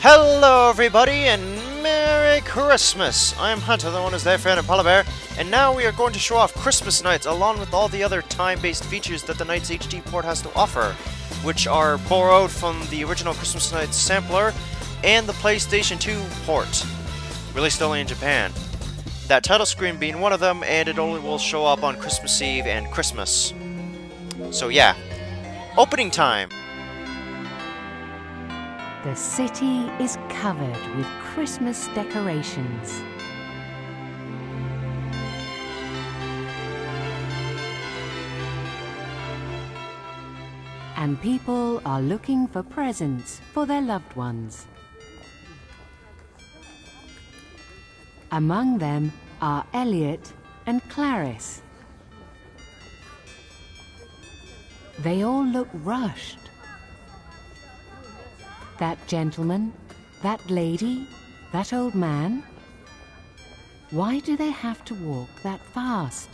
Hello everybody and Merry Christmas! I'm Hunter, the one who's there friend and Polar Bear, and now we are going to show off Christmas Nights along with all the other time-based features that the NiGHTS port has to offer, which are borrowed from the original Christmas Nights sampler and the PlayStation 2 port, released only in Japan. That title screen being one of them, and it only will show up on Christmas Eve and Christmas. So yeah, opening time! The city is covered with Christmas decorations. And people are looking for presents for their loved ones. Among them are Elliot and Clarice. They all look rushed. That gentleman, that lady, that old man. Why do they have to walk that fast?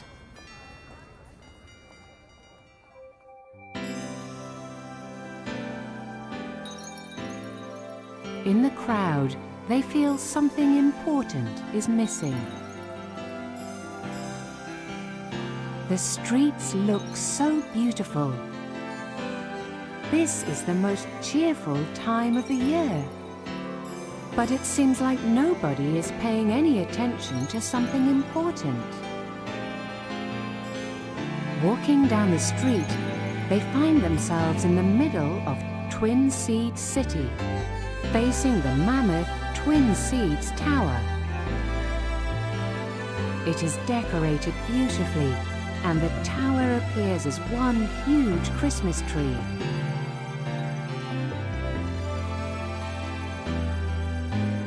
In the crowd, they feel something important is missing. The streets look so beautiful. This is the most cheerful time of the year. But it seems like nobody is paying any attention to something important. Walking down the street, they find themselves in the middle of Twin Seeds City, facing the mammoth Twin Seeds Tower. It is decorated beautifully, and the tower appears as one huge Christmas tree.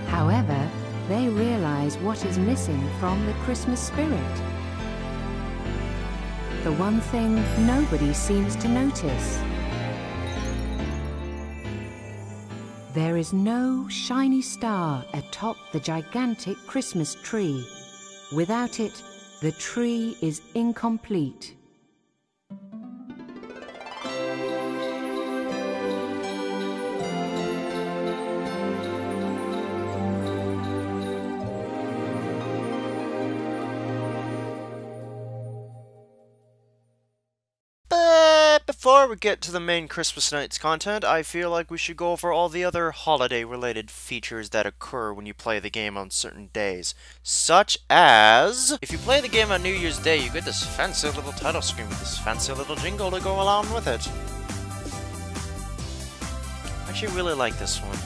However, they realize what is missing from the Christmas spirit. The one thing nobody seems to notice. There is no shiny star atop the gigantic Christmas tree. Without it, the tree is incomplete. Before we get to the main Christmas Nights content, I feel like we should go over all the other holiday-related features that occur when you play the game on certain days. Such as, if you play the game on New Year's Day, you get this fancy little title screen with this fancy little jingle to go along with it. I actually really like this one.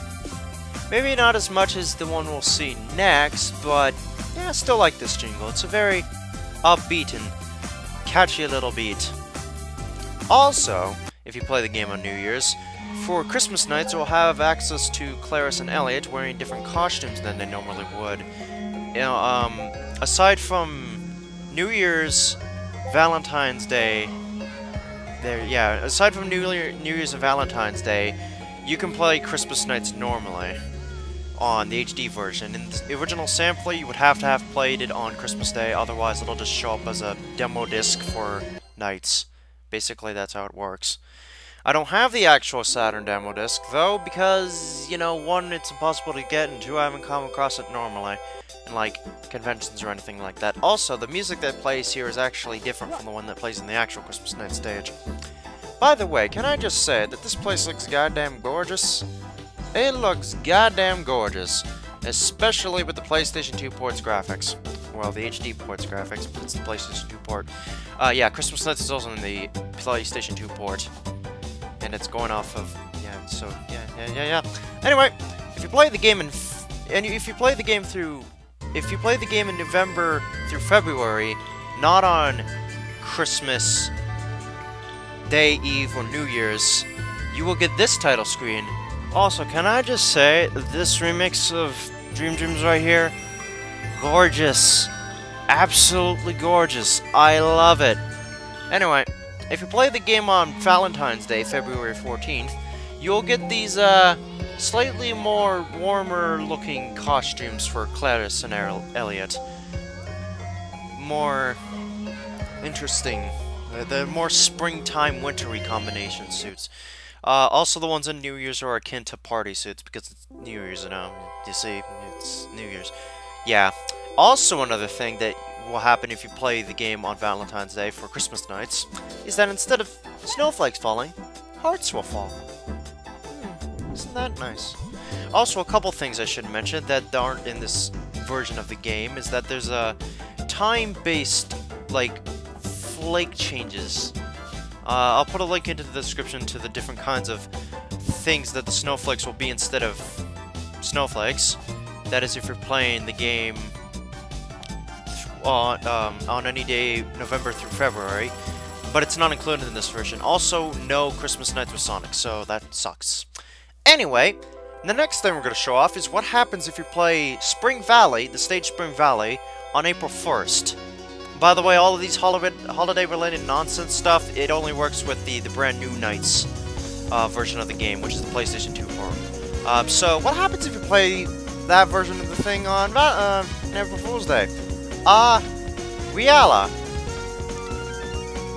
Maybe not as much as the one we'll see next, but yeah, I still like this jingle. It's a very upbeat and catchy little beat. Also, if you play the game on New Year's, for Christmas Nights you'll have access to Clarice and Elliot wearing different costumes than they normally would. You know, aside from New Year's, Valentine's Day, aside from New Year's and Valentine's Day, you can play Christmas Nights normally on the HD version. In the original sampler, you would have to have played it on Christmas Day, otherwise it'll just show up as a demo disc for Nights. Basically, that's how it works. I don't have the actual Saturn demo disc, though, because, you know, one, it's impossible to get, and two, I haven't come across it normally, in, like, conventions or anything like that. Also, the music that plays here is actually different from the one that plays in the actual Christmas Night stage. By the way, can I just say that this place looks goddamn gorgeous? It looks goddamn gorgeous, especially with the PlayStation 2 port's graphics. Well, the HD port's graphics, but it's the PlayStation 2 port. Yeah, Christmas Nights is also in the PlayStation 2 port. And it's going off of, yeah. Anyway, if you play the game if you play the game in November through February, not on Christmas Day, Eve, or New Year's, you will get this title screen. Also, can I just say, this remix of Dream Dreams right here, gorgeous. Absolutely gorgeous. I love it. Anyway, if you play the game on Valentine's Day, February 14th, you'll get these slightly more warmer looking costumes for Clarice and Elliot. More interesting. The more springtime, wintry combination suits. Also, the ones in New Year's are akin to party suits because it's New Year's, you know. You see, it's New Year's. Yeah. Also, another thing that will happen if you play the game on Valentine's Day for Christmas nights is that instead of snowflakes falling, hearts will fall. Isn't that nice? Also, a couple things I should mention that aren't in this version of the game is that there's a time-based, like, flake changes. I'll put a link into the description to the different kinds of things that the snowflakes will be instead of snowflakes. That is if you're playing the game on any day November through February, but it's not included in this version. Also, no Christmas nights with Sonic, so that sucks. Anyway, the next thing we're going to show off is what happens if you play Spring Valley, the stage Spring Valley, on April 1st. By the way, all of these holiday-related nonsense stuff, it only works with the brand new NiGHTS version of the game, which is the PlayStation 2 form. So, what happens if you play that version of the thing on April Fool's Day? Riala.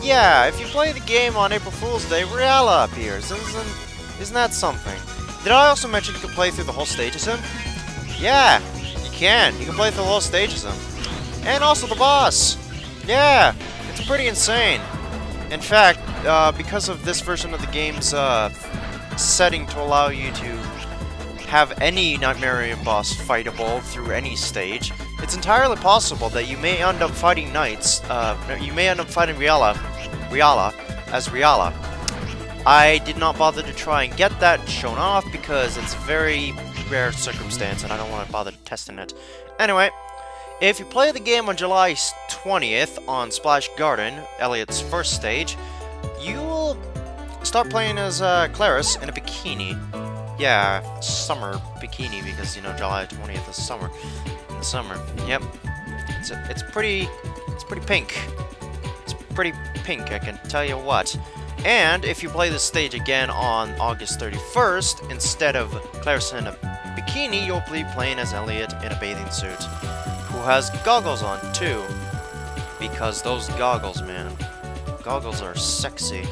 Yeah, if you play the game on April Fool's Day, Riala appears. Isn't that something? Did I also mention you can play through the whole stage as him? Yeah, you can. You can play through the whole stage as him. And also the boss. Yeah, it's pretty insane. In fact, because of this version of the game's setting to allow you to have any Nightmarian boss fightable through any stage, it's entirely possible that you may end up fighting you may end up fighting Riala as Riala. I did not bother to try and get that shown off because it's a very rare circumstance and I don't want to bother testing it. Anyway, if you play the game on July 20th on Splash Garden, Elliot's first stage, you will start playing as Claris in a bikini. Yeah, summer bikini because, you know, July 20th is summer. In the summer. Yep. It's pretty pink. It's pretty pink, I can tell you what. And if you play this stage again on August 31st, instead of Claris in a bikini, you'll be playing as Elliot in a bathing suit, who has goggles on too. Because those goggles, man. Goggles are sexy.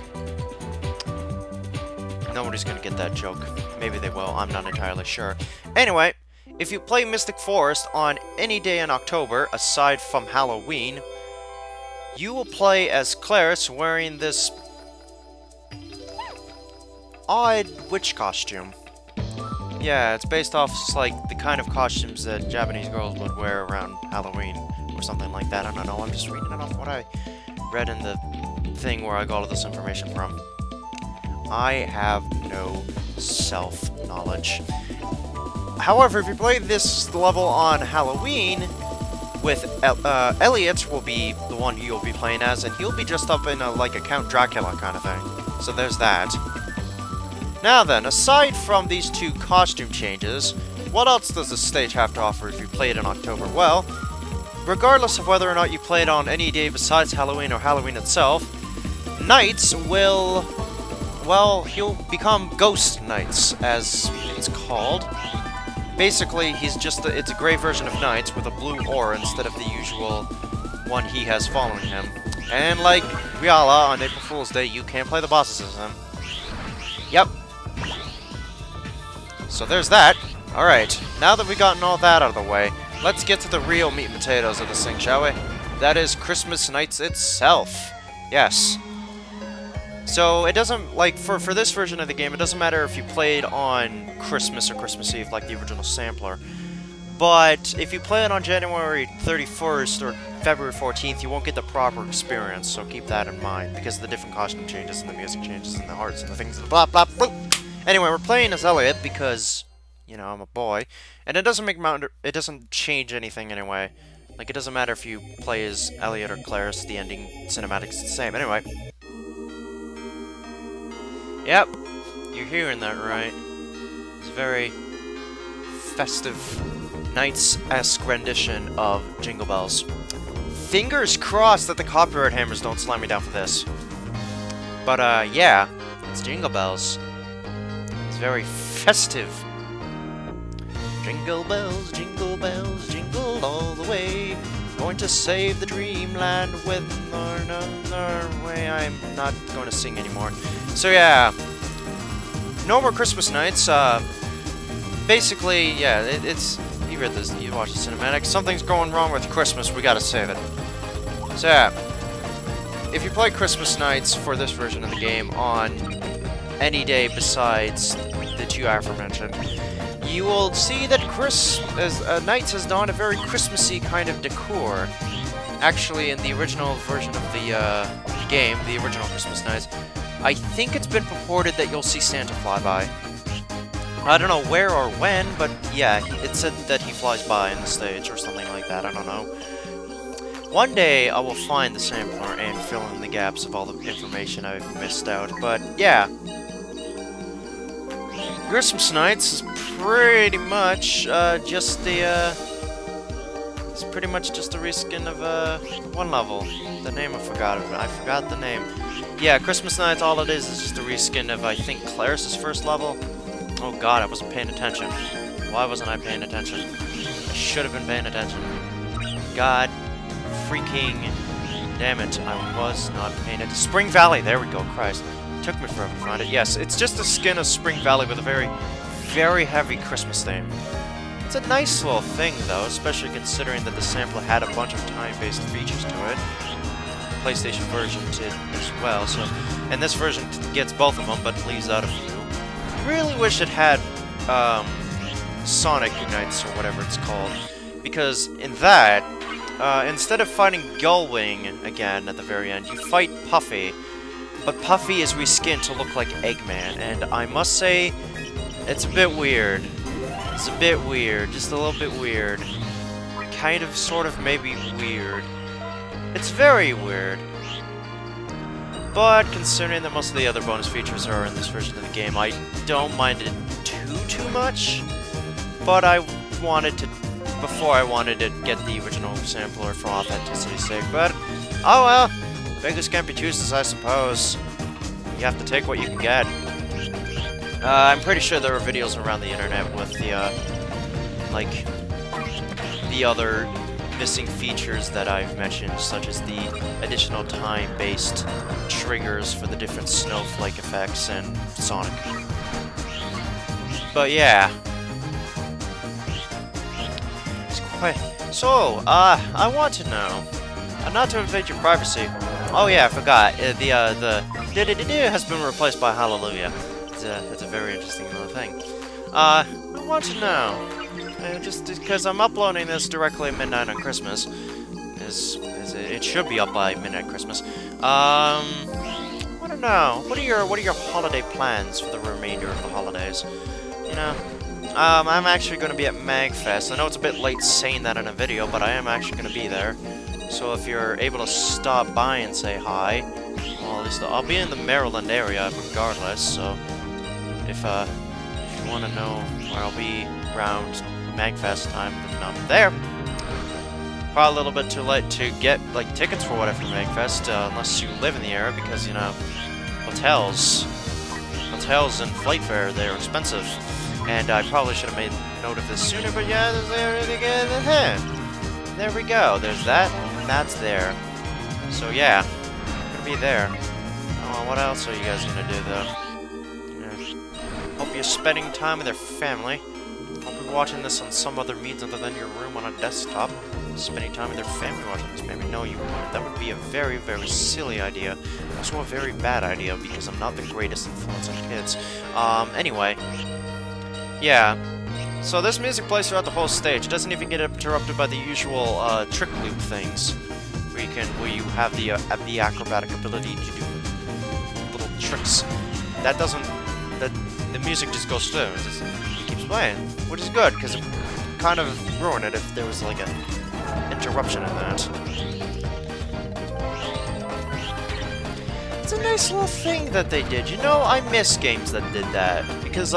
Nobody's gonna get that joke. Maybe they will, I'm not entirely sure. Anyway, if you play Mystic Forest on any day in October, aside from Halloween, you will play as Claris wearing this odd witch costume. Yeah, it's based off like the kind of costumes that Japanese girls would wear around Halloween or something like that. I don't know, I'm just reading it off what I read in the thing where I got all this information from. I have no self-knowledge. However, if you play this level on Halloween, with Elliot will be the one you'll be playing as, and he'll be dressed up in like a Count Dracula kind of thing. So there's that. Now then, aside from these two costume changes, what else does this stage have to offer if you play it in October? Well, regardless of whether or not you play it on any day besides Halloween or Halloween itself, Knights will, well, he'll become Ghost Knights, as it's called. Basically, it's a gray version of Knights with a blue aura instead of the usual one he has following him. And like Riala on April Fool's Day, you can play the bosses as him. Yep. So there's that. Alright, now that we've gotten all that out of the way, let's get to the real meat and potatoes of this thing, shall we? That is Christmas Nights itself. Yes. So it doesn't, like, for this version of the game, it doesn't matter if you played on Christmas or Christmas Eve, like the original sampler. But if you play it on January 31st or February 14th, you won't get the proper experience, so keep that in mind, because of the different costume changes and the music changes and the hearts and the things and the blah blah blah. Anyway, we're playing as Elliot because, you know, I'm a boy, and it doesn't change anything anyway. Like, it doesn't matter if you play as Elliot or Claris, the ending cinematic is the same. Anyway. Yep, you're hearing that right. It's a very festive, Knights-esque rendition of Jingle Bells. Fingers crossed that the copyright hammers don't slam me down for this. But, yeah, it's Jingle Bells. It's very festive. Jingle bells, jingle all the way. Going to save the dreamland with another way. I'm not going to sing anymore. So yeah, No More Christmas Nights, basically, yeah, it's... You read this, you watch the cinematic. Something's going wrong with Christmas, we gotta save it. So, yeah. If you play Christmas Nights for this version of the game on any day besides the two aforementioned, you will see that Nights has donned a very Christmassy kind of decor. Actually, in the original version of the game, the original Christmas Nights, I think it's been purported that you'll see Santa fly by. I don't know where or when, but yeah, it said that he flies by in the stage or something like that, I don't know. One day I will find the sampler and fill in the gaps of all the information I've missed out, but yeah. Christmas Nights is pretty much just the it's pretty much just a reskin of one level. The name I forgot the name. Yeah, Christmas Nights, all it is just a reskin of, I think, Claris's first level. Oh god, I wasn't paying attention. Why wasn't I paying attention? I should have been paying attention. God freaking damn it, I was not paying attention. Spring Valley, there we go, Christ. Took me forever to find it. Yes, it's just a skin of Spring Valley with a very, very heavy Christmas theme. It's a nice little thing, though, especially considering that the sampler had a bunch of time-based features to it. PlayStation version did as well, so... And this version gets both of them, but leaves out a few. Really wish it had, Sonic Unites, or whatever it's called. Because in that, instead of fighting Gullwing again at the very end, you fight Puffy. But Puffy is reskinned to look like Eggman, and I must say, it's a bit weird. It's a bit weird, just a little bit weird. Kind of, sort of, maybe weird. It's very weird. But considering that most of the other bonus features are in this version of the game, I don't mind it too much. But I wanted to, before I wanted to get the original sampler for authenticity's sake, but, oh well. Beggars can't be choosers, I suppose. You have to take what you can get. I'm pretty sure there are videos around the internet with the, like, the other missing features that I've mentioned, such as the additional time-based triggers for the different snowflake effects and Sonic. But yeah. It's quite... So, I want to know, not to invade your privacy. Oh yeah, I forgot. The has been replaced by Hallelujah. It's a very interesting little thing. I want to know, just because I'm uploading this directly at midnight on Christmas, it should be up by midnight Christmas. I want to know, what are your holiday plans for the remainder of the holidays? You know, I'm actually going to be at MagFest. I know it's a bit late saying that in a video, but I am actually going to be there. So if you're able to stop by and say hi, well, at least I'll be in the Maryland area regardless, so if you want to know where I'll be around MagFest time, then I'm there. Probably a little bit too late to get, like, tickets for whatever MagFest, unless you live in the area, because, you know, hotels and flight fare, they're expensive. And I probably should have made note of this sooner, but yeah, there we go, there's that. That's there. So yeah, I'm gonna be there. Oh, what else are you guys gonna do though? Yeah. Hope you're spending time with your family. Hope you're watching this on some other means other than your room on a desktop. Spending time with your family watching this, maybe. No, you wouldn't. That would be a very, very silly idea. Also a very bad idea because I'm not the greatest influence on kids. Anyway. Yeah. So this music plays throughout the whole stage. It doesn't even get interrupted by the usual trick loop things, where you have the acrobatic ability to do little tricks. That doesn't. The music just goes through. It keeps playing, which is good because it kind of ruin it if there was like an interruption in that. It's a nice little thing that they did. You know, I miss games that did that because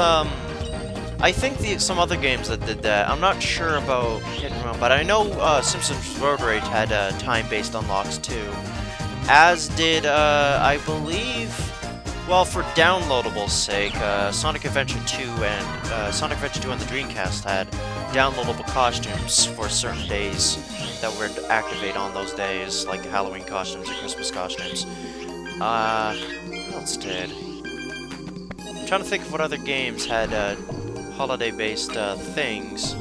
I think some other games that did that, I'm not sure about getting around, but I know Simpsons Road Rage had time-based unlocks too. As did, I believe, well, for downloadable sake, Sonic Adventure 2 and Sonic Adventure 2 on the Dreamcast had downloadable costumes for certain days that would activate on those days, like Halloween costumes or Christmas costumes. What else did? I'm trying to think of what other games had holiday-based things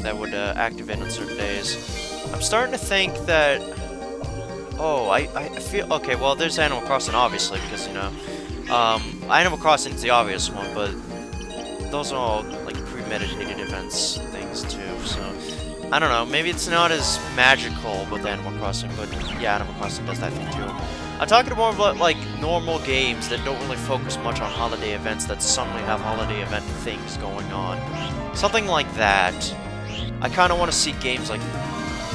that would activate on certain days. I'm starting to think that... Oh, I feel... Okay, well, there's Animal Crossing, obviously, because, you know... Animal Crossing is the obvious one, but... Those are all, like, premeditated events things, too, so... I don't know, maybe it's not as magical with Animal Crossing, but yeah, Animal Crossing does that thing, too. I'm talking more about, like, normal games that don't really focus much on holiday events that suddenly have holiday event things going on. Something like that. I kind of want to see games, like,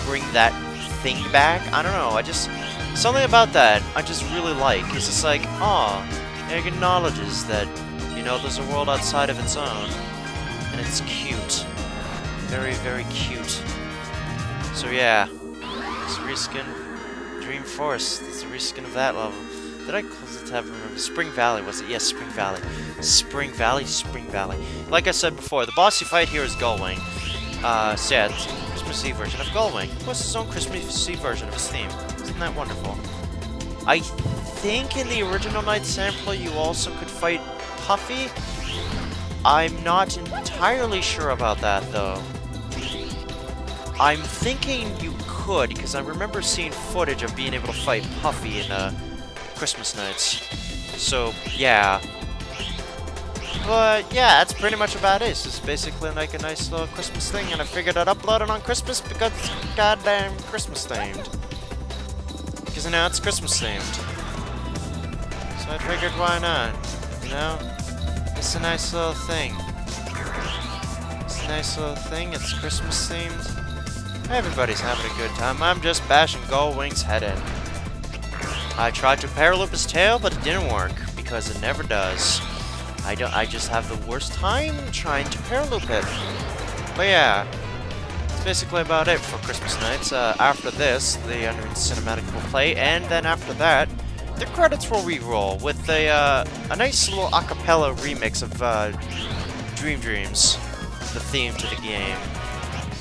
bring that thing back. I don't know, something about that I just really like. It's just like, aw, it acknowledges that, you know, there's a world outside of its own. And it's cute. Very, very cute. So yeah, it's a reskin. Dream Forest, it's a reskin of that level. Did I close the tab? Remember? Spring Valley, was it? Yes, Spring Valley. Spring Valley, Spring Valley. Like I said before, the boss you fight here is Gullwing. So yeah, it's a Christmas Eve version of Gullwing. What's his own Christmas Eve version of his theme? Isn't that wonderful? I think in the original Night Sampler you also could fight Puffy. I'm not entirely sure about that, though. I'm thinking you could, because I remember seeing footage of being able to fight Puffy in Christmas Nights. So, yeah. But, yeah, that's pretty much about it. It's just basically like a nice little Christmas thing, and I figured I'd upload it on Christmas because it's goddamn Christmas themed. Because now it's Christmas themed. So I figured why not, you know? It's a nice little thing. It's a nice little thing, it's Christmas themed. Everybody's having a good time. I'm just bashing Gullwing's head in. I tried to paraloop his tail, but it didn't work, because it never does. I just have the worst time trying to paraloop it. But yeah, that's basically about it for Christmas Nights. After this, the Unreal Cinematic will play, and then after that, the credits will re-roll with a nice little acapella remix of Dream Dreams, the theme to the game.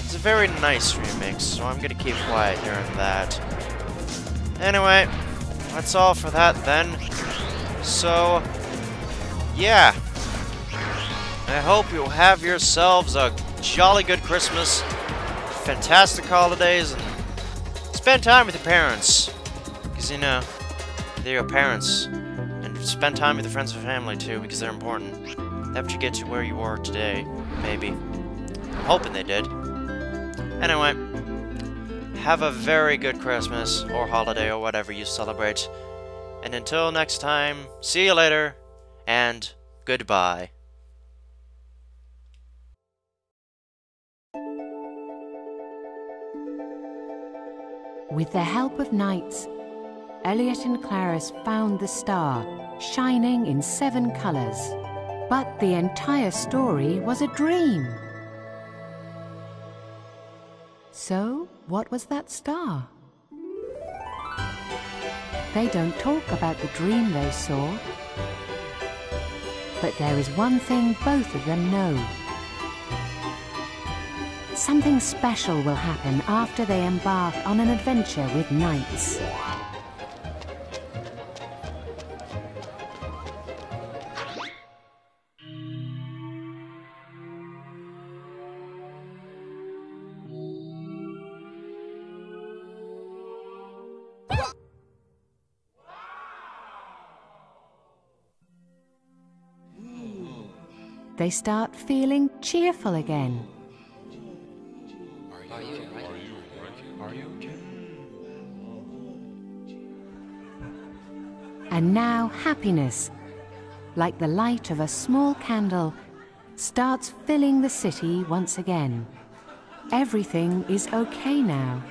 It's a very nice remix, so I'm gonna keep quiet during that. Anyway, that's all for that then. So, yeah. I hope you'll have yourselves a jolly good Christmas, fantastic holidays, and spend time with your parents. Because, you know, they're your parents. And spend time with your friends and family, too, because they're important. That would you get to where you are today, maybe. I'm hoping they did. Anyway, have a very good Christmas, or holiday, or whatever you celebrate. And until next time, see you later, and goodbye. With the help of knights, Elliot and Clarice found the star, shining in 7 colors. But the entire story was a dream. So, what was that star? They don't talk about the dream they saw. But there is one thing both of them know. Something special will happen after they embark on an adventure with knights. They start feeling cheerful again. Are you okay? And now happiness, like the light of a small candle, starts filling the city once again. Everything is okay now.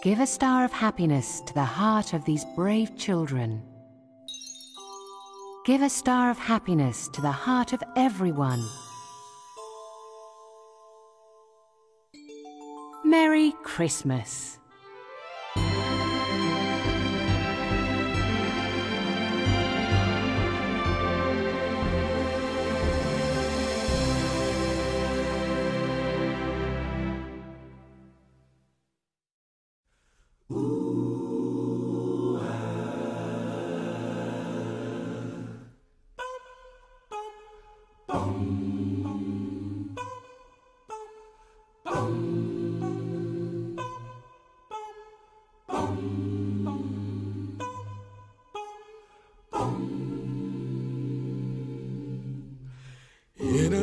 Give a star of happiness to the heart of these brave children. Give a star of happiness to the heart of everyone. Merry Christmas.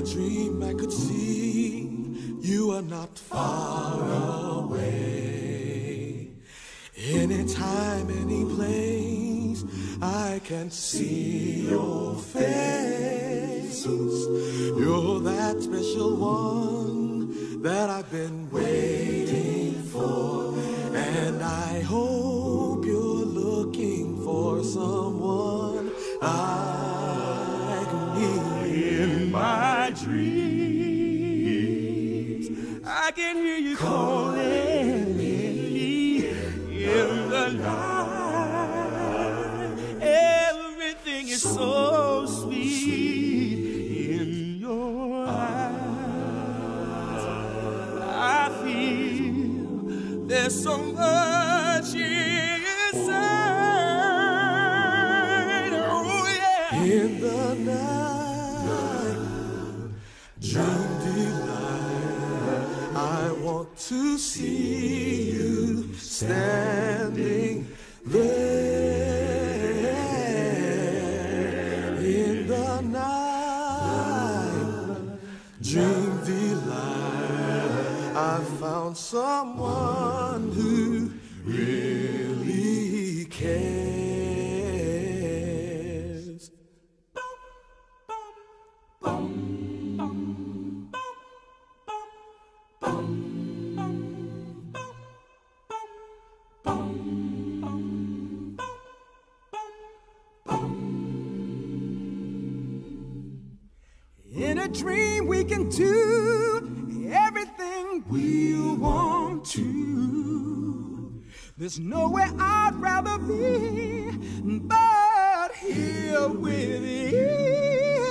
a dream I could see you are not far away. Anytime, any place, I can see your face. You're that special one that I've been waiting for, and I hope you're looking for someone like me. In my dreams, I can hear you calling me in the night. Everything is so sweet in your eyes. I feel there's so much inside. Oh yeah. In the night, dream delight, I want to see you standing there. In the night, dream delight, I found someone who really cares. In a dream we can do everything we want to. There's nowhere I'd rather be but here with you.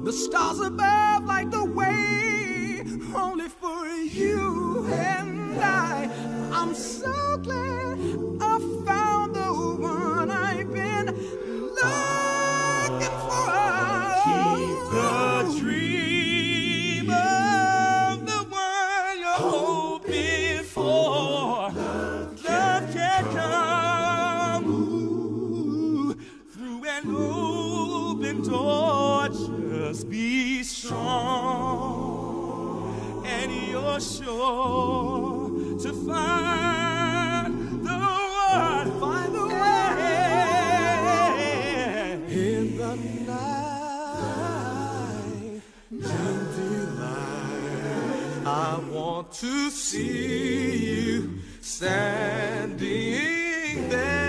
The stars above light the way only for you and I. I'm so glad I found the one I've been looking for. Keep the dream of the one you're hoping for. Love can come through an open door. Just be strong, and you're sure to find the one. Find the one in the night. Dream delight, I want to see you standing there.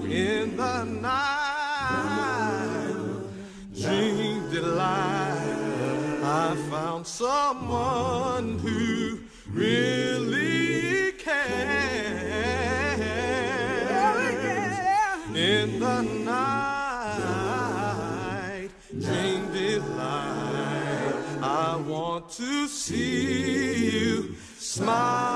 In the night, dream delight, I found someone who really cares. In the night, dream delight, I want to see you smile.